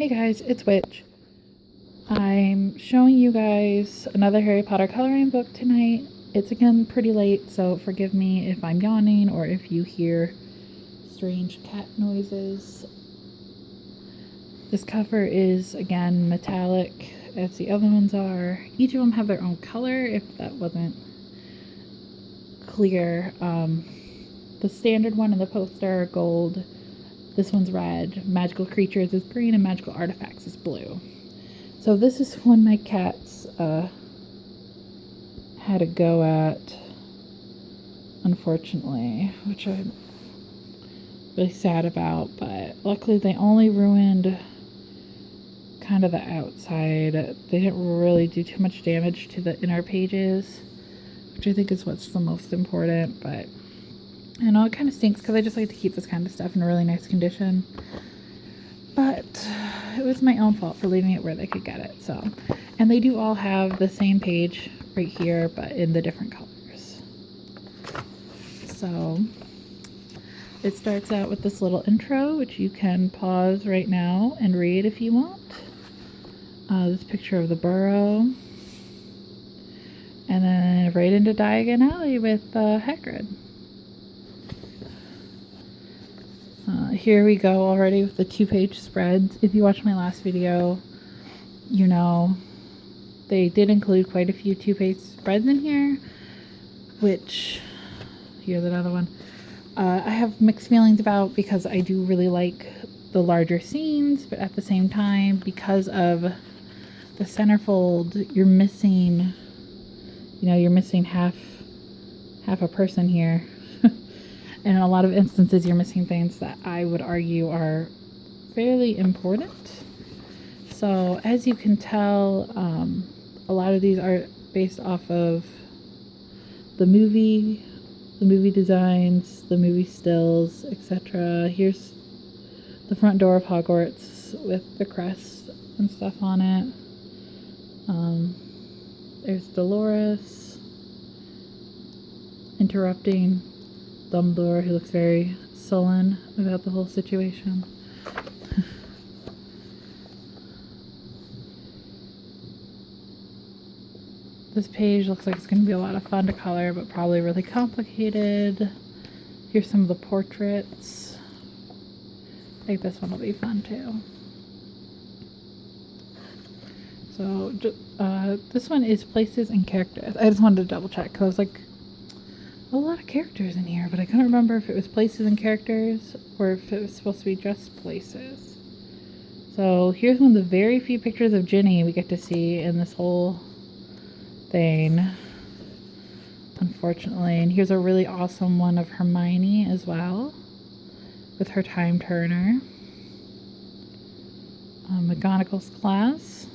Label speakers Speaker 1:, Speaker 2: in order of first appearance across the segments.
Speaker 1: Hey guys, it's Witch. I'm showing you guys another Harry Potter coloring book tonight. It's again pretty late, so forgive me if I'm yawning or if you hear strange cat noises. This cover is again metallic as the other ones are. Each of them have their own color, if that wasn't clear. The standard one in the poster are gold. This one's red, magical creatures is green, and magical artifacts is blue. So this is one my cats had a go at, unfortunately, which I'm really sad about, but luckily they only ruined kind of the outside. They didn't really do too much damage to the inner pages, which I think is what's the most important, but I know it kind of stinks because I just like to keep this kind of stuff in a really nice condition. But it was my own fault for leaving it where they could get it. So, and they do all have the same page right here, but in the different colors. So it starts out with this little intro, which you can pause right now and read if you want. This picture of the burrow. And then right into Diagon Alley with Hagrid. Here we go already with the 2-page spreads. If you watched my last video, you know they did include quite a few 2-page spreads in here, which, here's another one, I have mixed feelings about because I do really like the larger scenes, but at the same time, because of the centerfold, you're missing, you're missing half a person here. And in a lot of instances, you're missing things that I would argue are fairly important. So as you can tell, a lot of these are based off of the movie designs, the movie stills, etc. Here's the front door of Hogwarts with the crest and stuff on it. There's Dolores interrupting Dumbledore, who looks very sullen about the whole situation. This page looks like it's going to be a lot of fun to color, but probably really complicated. Here's some of the portraits. I think this one will be fun too. So, this one is places and characters. I just wanted to double check because I was like, a lot of characters in here, but I couldn't remember if it was places and characters or if it was supposed to be just places. So here's one of the very few pictures of Ginny we get to see in this whole thing, unfortunately. And here's a really awesome one of Hermione as well, with her time turner. McGonagall's class.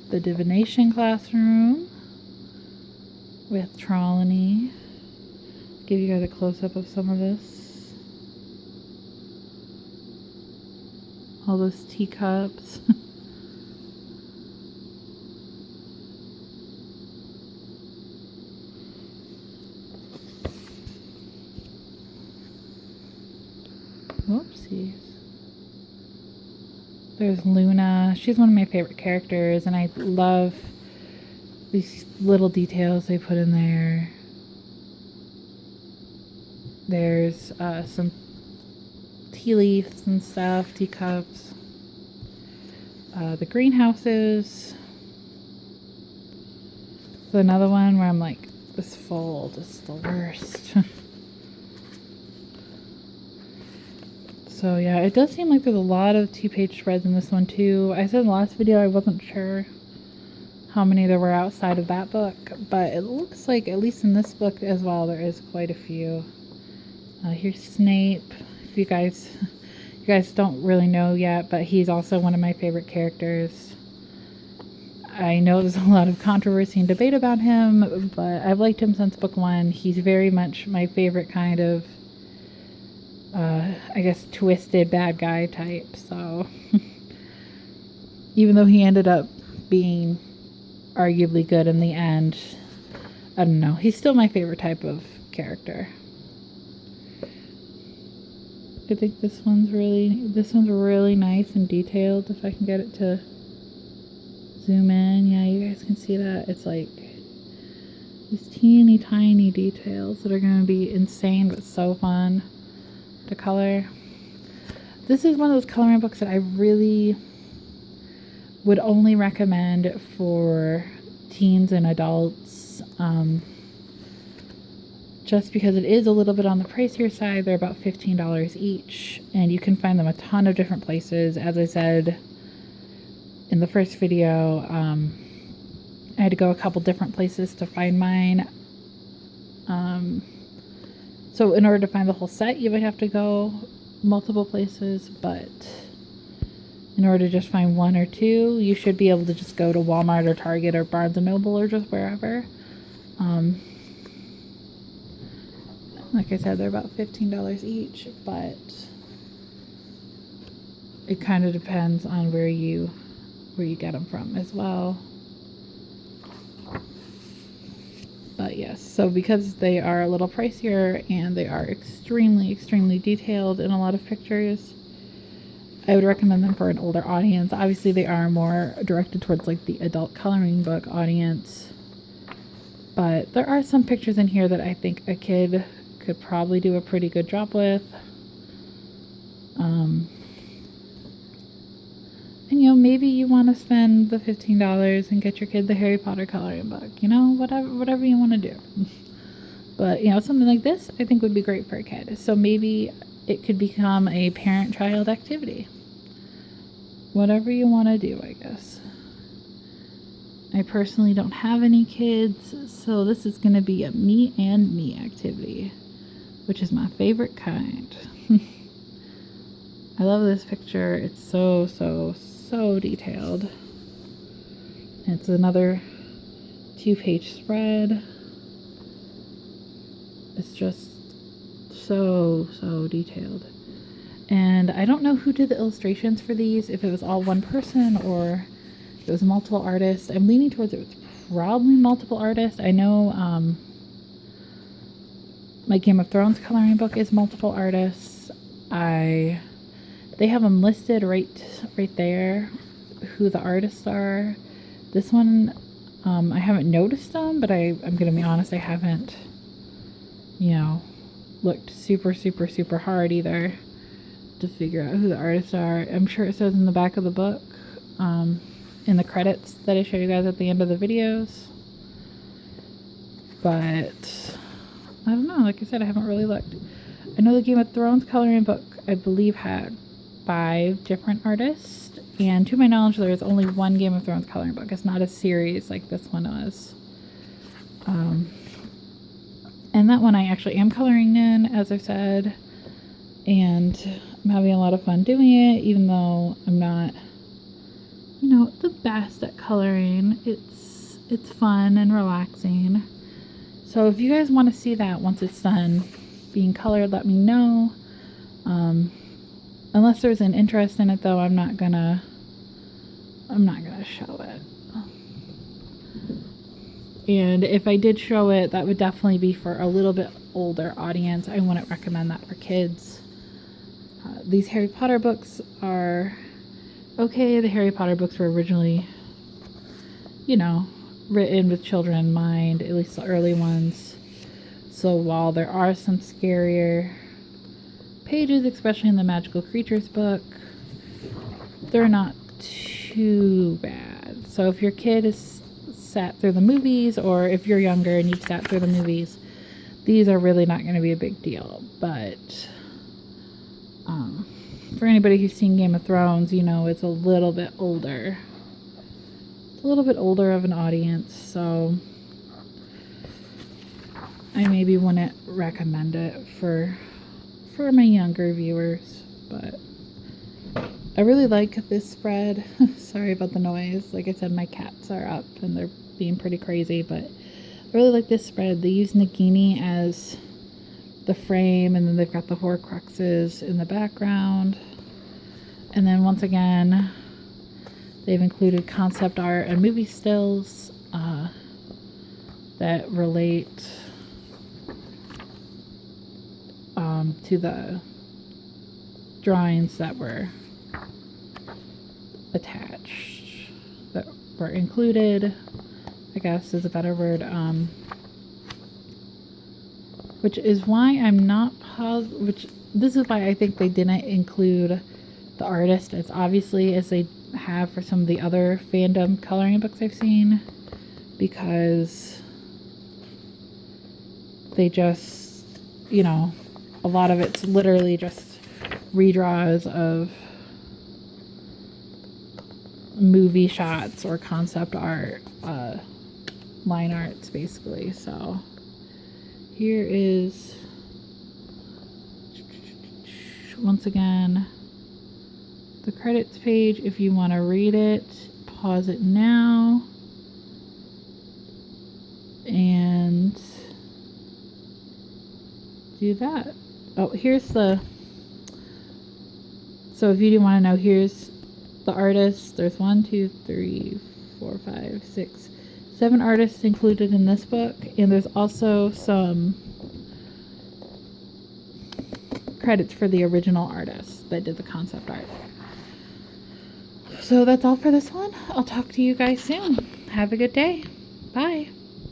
Speaker 1: The divination classroom with Trelawney. Give you guys a close-up of some of this. All those teacups. Whoopsies. There's Luna. She's one of my favorite characters, and I love these little details they put in there. There's some tea leaves and stuff, teacups. The greenhouses. So another one where I'm like, this fold is the worst. So yeah, it does seem like there's a lot of 2-page spreads in this one too. I said in the last video I wasn't sure how many there were outside of that book, but it looks like at least in this book as well there is quite a few. Here's Snape. If you guys don't really know yet, but he's also one of my favorite characters. I know there's a lot of controversy and debate about him, but I've liked him since book 1. He's very much my favorite kind of I guess twisted bad guy type. So even though he ended up being arguably good in the end, I don't know. He's still my favorite type of character. I think this one's really nice and detailed. If I can get it to zoom in. Yeah, you guys can see that. It's like these teeny tiny details that are going to be insane but so fun to color. This is one of those coloring books that I really would only recommend for teens and adults, just because it is a little bit on the pricier side. They're about $15 each, and you can find them a ton of different places. As I said in the first video, I had to go a couple different places to find mine. So in order to find the whole set, you would have to go multiple places, but in order to just find one or two, you should be able to just go to Walmart or Target or Barnes & Noble or just wherever. Like I said, they're about $15 each, but it kind of depends on where you get them from as well. But yes, so because they are a little pricier and they are extremely, extremely detailed in a lot of pictures, I would recommend them for an older audience. Obviously, they are more directed towards like the adult coloring book audience, but there are some pictures in here that I think a kid could probably do a pretty good job with. And you know, maybe you want to spend the $15 and get your kid the Harry Potter coloring book, you know, whatever you want to do. But you know, something like this I think would be great for a kid. So maybe it could become a parent-child activity. Whatever you want to do, I guess. I personally don't have any kids, so this is going to be a me and me activity, which is my favorite kind. I love this picture. It's so detailed. It's another 2-page spread. It's just so detailed. And I don't know who did the illustrations for these, if it was all one person or it was multiple artists. I'm leaning towards it was probably multiple artists. I know my Game of Thrones coloring book is multiple artists. They have them listed right there, who the artists are. This one, I haven't noticed them, but I'm gonna be honest, I haven't, you know, looked super hard either to figure out who the artists are. I'm sure it says in the back of the book, in the credits that I show you guys at the end of the videos. But I don't know, like I said, I haven't really looked. I know the Game of Thrones coloring book, I believe, had 5 different artists, and to my knowledge there is only one Game of Thrones coloring book. It's not a series like this one was. And that one I actually am coloring in, as I've said, and I'm having a lot of fun doing it, even though I'm not, you know, the best at coloring. It's fun and relaxing. So if you guys want to see that once it's done being colored, let me know. Unless there's an interest in it, though, I'm not gonna show it. And if I did show it, that would definitely be for a little bit older audience. I wouldn't recommend that for kids. These Harry Potter books are okay. The Harry Potter books were originally, you know, written with children in mind, at least the early ones. So while there are some scarier pages, especially in the Magical Creatures book, they're not too bad. So if your kid is sat through the movies, or if you're younger and you've sat through the movies, these are really not going to be a big deal. But for anybody who's seen Game of Thrones, you know, it's a little bit older. It's a little bit older of an audience, so I maybe wouldn't recommend it for my younger viewers. But I really like this spread. Sorry about the noise. Like I said, my cats are up and they're being pretty crazy, but I really like this spread. They use Nagini as the frame, and then they've got the Horcruxes in the background. And then once again, they've included concept art and movie stills that relate to the drawings that were attached, that were included, I guess is a better word, which is why I'm not positive, this is why I think they didn't include the artist as obviously as they have for some of the other fandom coloring books I've seen, because they just, you know, a lot of it's literally just redraws of movie shots or concept art, line arts basically. So here is, once again, the credits page. If you want to read it, pause it now and do that. Oh, here's the, so if you do want to know, here's the artists. There's 1, 2, 3, 4, 5, 6, 7 artists included in this book, and there's also some credits for the original artists that did the concept art. So that's all for this one. I'll talk to you guys soon. Have a good day. Bye.